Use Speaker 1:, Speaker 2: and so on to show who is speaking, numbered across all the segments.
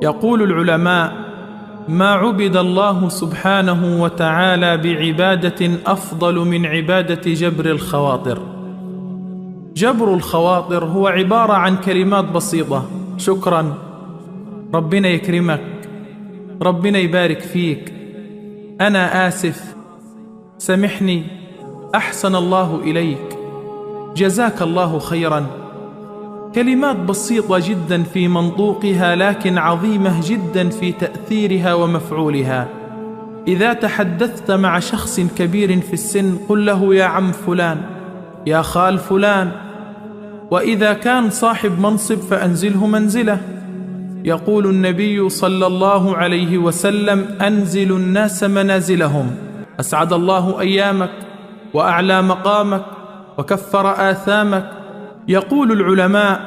Speaker 1: يقول العلماء: ما عبد الله سبحانه وتعالى بعبادة أفضل من عبادة جبر الخواطر. جبر الخواطر هو عبارة عن كلمات بسيطة: شكرا، ربنا يكرمك، ربنا يبارك فيك، أنا آسف، سامحني، أحسن الله إليك، جزاك الله خيرا. كلمات بسيطة جدا في منطوقها، لكن عظيمة جدا في تأثيرها ومفعولها. إذا تحدثت مع شخص كبير في السن قل له يا عم فلان، يا خال فلان. وإذا كان صاحب منصب فأنزله منزله. يقول النبي صلى الله عليه وسلم: أنزل الناس منازلهم، أسعد الله أيامك وأعلى مقامك وكفر آثامك. يقول العلماء: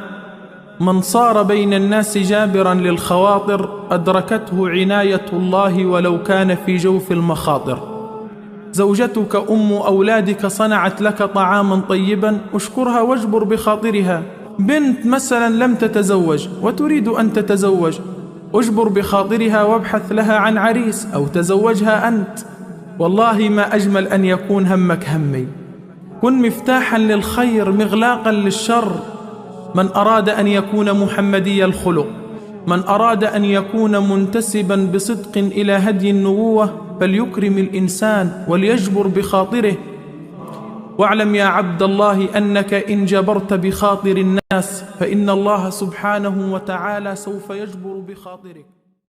Speaker 1: من صار بين الناس جابرا للخواطر أدركته عناية الله ولو كان في جوف المخاطر. زوجتك أم أولادك صنعت لك طعاما طيبا، اشكرها واجبر بخاطرها. بنت مثلا لم تتزوج وتريد أن تتزوج، اجبر بخاطرها وابحث لها عن عريس أو تزوجها أنت. والله ما أجمل أن يكون همك همي. كن مفتاحا للخير مغلاقا للشر. من أراد أن يكون محمدي الخلق، من أراد أن يكون منتسبا بصدق إلى هدي النبوة، فليكرم الإنسان وليجبر بخاطره. واعلم يا عبد الله أنك إن جبرت بخاطر الناس فإن الله سبحانه وتعالى سوف يجبر بخاطرك.